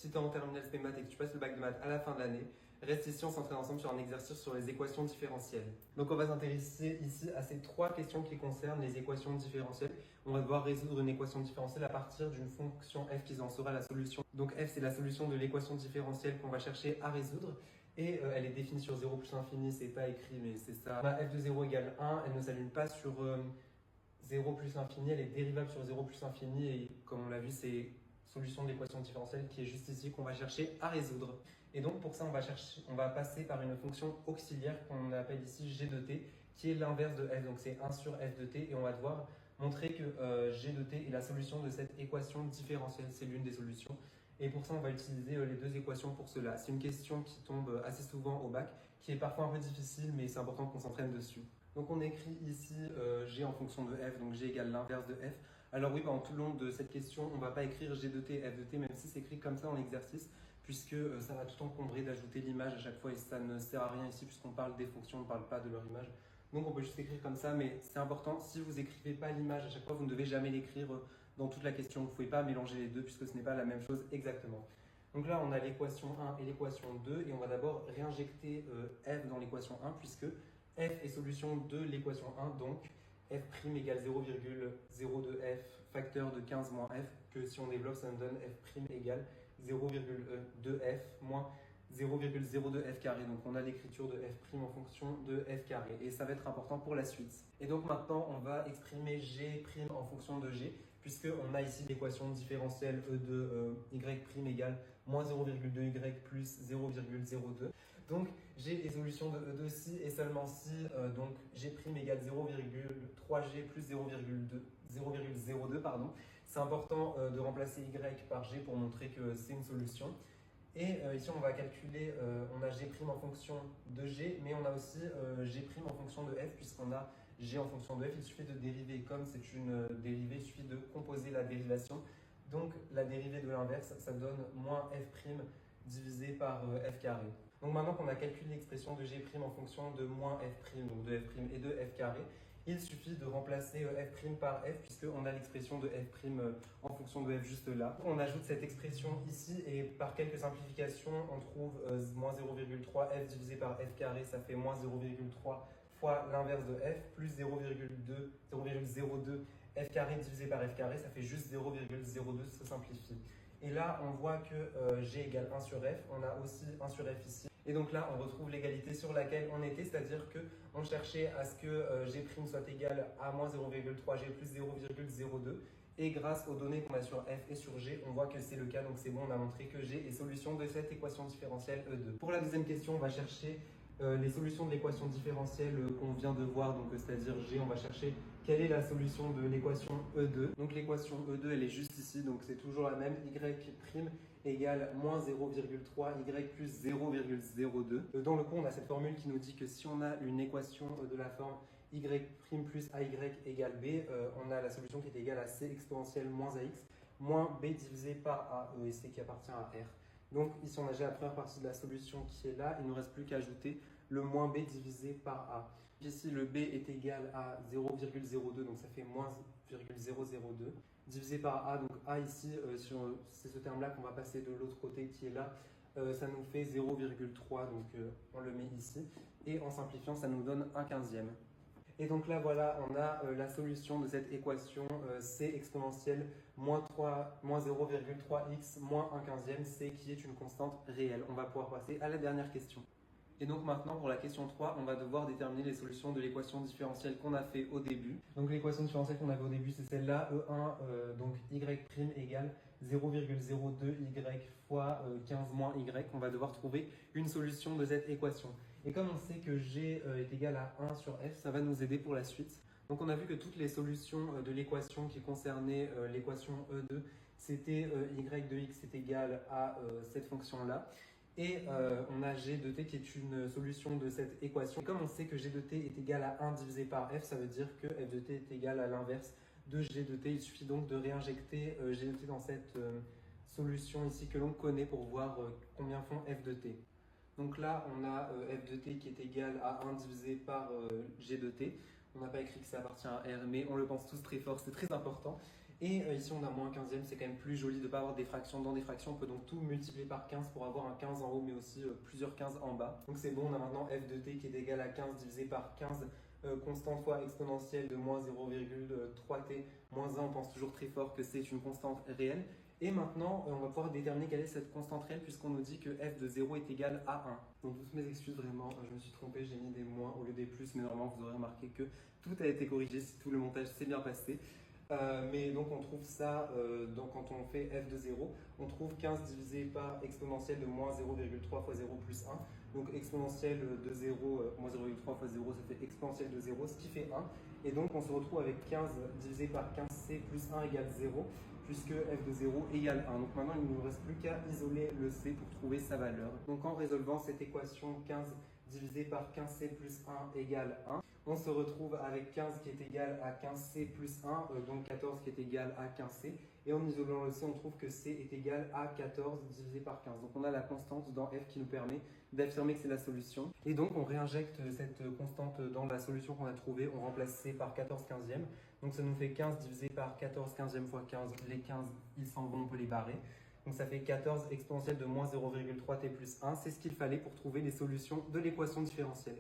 Si tu es en terminale spé maths et que tu passes le bac de maths à la fin de l'année, reste ici, on s'entraîne ensemble sur un exercice sur les équations différentielles. Donc on va s'intéresser ici à ces trois questions qui concernent les équations différentielles. On va devoir résoudre une équation différentielle à partir d'une fonction f qui en sera la solution. Donc f c'est la solution de l'équation différentielle qu'on va chercher à résoudre. Et elle est définie sur 0 plus infini, c'est pas écrit mais c'est ça. On a f de 0 égale 1, elle ne s'allume pas sur 0 plus infini, elle est dérivable sur 0 plus infini et comme on l'a vu c'est solution de l'équation différentielle qui est juste ici qu'on va chercher à résoudre. Et donc pour ça on va passer par une fonction auxiliaire qu'on appelle ici g de t qui est l'inverse de f, donc c'est 1 sur f de t et on va devoir montrer que g de t est la solution de cette équation différentielle, c'est l'une des solutions. Et pour ça, on va utiliser les deux équations pour cela. C'est une question qui tombe assez souvent au bac, qui est parfois un peu difficile, mais c'est important qu'on s'entraîne dessus. Donc on écrit ici g en fonction de f, donc g égale l'inverse de f. Alors oui, pendant tout le long de cette question, on ne va pas écrire g de t, f de t, même si c'est écrit comme ça en exercice, puisque ça va tout encombrer d'ajouter l'image à chaque fois et ça ne sert à rien ici puisqu'on parle des fonctions, on ne parle pas de leur image. Donc on peut juste écrire comme ça, mais c'est important, si vous n'écrivez pas l'image à chaque fois, vous ne devez jamais l'écrire dans toute la question. Vous ne pouvez pas mélanger les deux puisque ce n'est pas la même chose exactement. Donc là, on a l'équation 1 et l'équation 2 et on va d'abord réinjecter f dans l'équation 1 puisque f est solution de l'équation 1, donc f' égale 0,02f facteur de 15 moins f, que si on développe, ça nous donne f' égale 0,2f moins 0,02f carré. Donc on a l'écriture de f' en fonction de f carré et ça va être important pour la suite. Et donc maintenant on va exprimer g' en fonction de g puisqu'on a ici l'équation différentielle e de y' égale moins 0,2y plus 0,02. Donc g est solution de e de si et seulement si donc g' égale 0,3g plus 0,02 pardon. C'est important de remplacer y par g pour montrer que c'est une solution. Et ici, on va calculer, on a g' en fonction de g, mais on a aussi g' en fonction de f, puisqu'on a g en fonction de f. Il suffit de dériver. Comme c'est une dérivée, il suffit de composer la dérivation. Donc, la dérivée de l'inverse, ça donne moins f' divisé par f carré. Donc, maintenant qu'on a calculé l'expression de g' en fonction de moins f', donc de f' et de f carré, il suffit de remplacer f' par f puisqu'on a l'expression de f' en fonction de f juste là. On ajoute cette expression ici et par quelques simplifications, on trouve moins 0,3 f divisé par f carré, ça fait moins 0,3 fois l'inverse de f plus 0,02 f carré divisé par f carré, ça fait juste 0,02, ça simplifie. Et là, on voit que g égale 1 sur f, on a aussi 1 sur f ici. Et donc là, on retrouve l'égalité sur laquelle on était, c'est-à-dire qu'on cherchait à ce que g' soit égal à moins 0,3g plus 0,02. Et grâce aux données qu'on a sur f et sur g, on voit que c'est le cas, donc c'est bon, on a montré que g est solution de cette équation différentielle E2. Pour la deuxième question, on va chercher les solutions de l'équation différentielle qu'on vient de voir, donc c'est-à-dire g, on va chercher quelle est la solution de l'équation E2. Donc l'équation E2, elle est juste ici, donc c'est toujours la même, y' égale moins 0,3, y plus 0,02. Dans le coup, on a cette formule qui nous dit que si on a une équation de la forme y' plus ay égale b, on a la solution qui est égale à c exponentielle moins ax, moins b divisé par a, et c qui appartient à r. Donc ici on a déjà la première partie de la solution qui est là, il ne nous reste plus qu'à ajouter le moins b divisé par a. Ici le b est égal à 0,02, donc ça fait moins 0,002, divisé par a, donc a ici, c'est ce terme-là qu'on va passer de l'autre côté qui est là, ça nous fait 0,3, donc on le met ici, et en simplifiant ça nous donne 1/15. Et donc là, voilà, on a la solution de cette équation c exponentielle moins 0,3x moins 1/15, c qui est une constante réelle. On va pouvoir passer à la dernière question. Et donc maintenant, pour la question 3, on va devoir déterminer les solutions de l'équation différentielle qu'on a fait au début. Donc l'équation différentielle qu'on avait au début, c'est celle-là, E1, donc y' égale 0,02y fois 15 moins y. On va devoir trouver une solution de cette équation. Et comme on sait que g est égal à 1 sur f, ça va nous aider pour la suite. Donc on a vu que toutes les solutions de l'équation qui concernaient l'équation E2, c'était y de x est égal à cette fonction-là. Et on a g de t qui est une solution de cette équation. Et comme on sait que g de t est égal à 1 divisé par f, ça veut dire que f de t est égal à l'inverse de g de t. Il suffit donc de réinjecter g de t dans cette solution ici que l'on connaît pour voir combien font f de t. Donc là, on a f de t qui est égal à 1 divisé par g de t. On n'a pas écrit que ça appartient à R, mais on le pense tous très fort, c'est très important. Et ici, on a moins 15e, c'est quand même plus joli de ne pas avoir des fractions dans des fractions. On peut donc tout multiplier par 15 pour avoir un 15 en haut, mais aussi plusieurs 15 en bas. Donc c'est bon, on a maintenant f de t qui est égal à 15 divisé par 15 constante fois exponentielle de moins 0,3t moins 1. On pense toujours très fort que c'est une constante réelle. Et maintenant, on va pouvoir déterminer quelle est cette constante réelle puisqu'on nous dit que f de 0 est égal à 1. Donc toutes mes excuses, vraiment, je me suis trompé, j'ai mis des moins au lieu des plus, mais normalement vous aurez remarqué que tout a été corrigé si tout le montage s'est bien passé. Mais donc on trouve ça, donc quand on fait f de 0, on trouve 15 divisé par exponentielle de moins 0,3 fois 0 plus 1. Donc exponentielle de 0, moins 0,3 fois 0, ça fait exponentielle de 0, ce qui fait 1. Et donc on se retrouve avec 15 divisé par 15c plus 1 égale 0, puisque f de 0 égale 1. Donc maintenant il ne nous reste plus qu'à isoler le c pour trouver sa valeur. Donc en résolvant cette équation 15 divisé par 15c plus 1 égale 1, on se retrouve avec 15 qui est égal à 15c plus 1, donc 14 qui est égal à 15c. Et en isolant le c, on trouve que c est égal à 14 divisé par 15. Donc on a la constante dans f qui nous permet d'affirmer que c'est la solution. Et donc on réinjecte cette constante dans la solution qu'on a trouvée. On remplace c par 14 15e. Donc ça nous fait 15 divisé par 14 15e fois 15. Les 15, ils s'en vont, on peut les barrer. Donc ça fait 14 exponentielle de moins 0,3t plus 1. C'est ce qu'il fallait pour trouver les solutions de l'équation différentielle.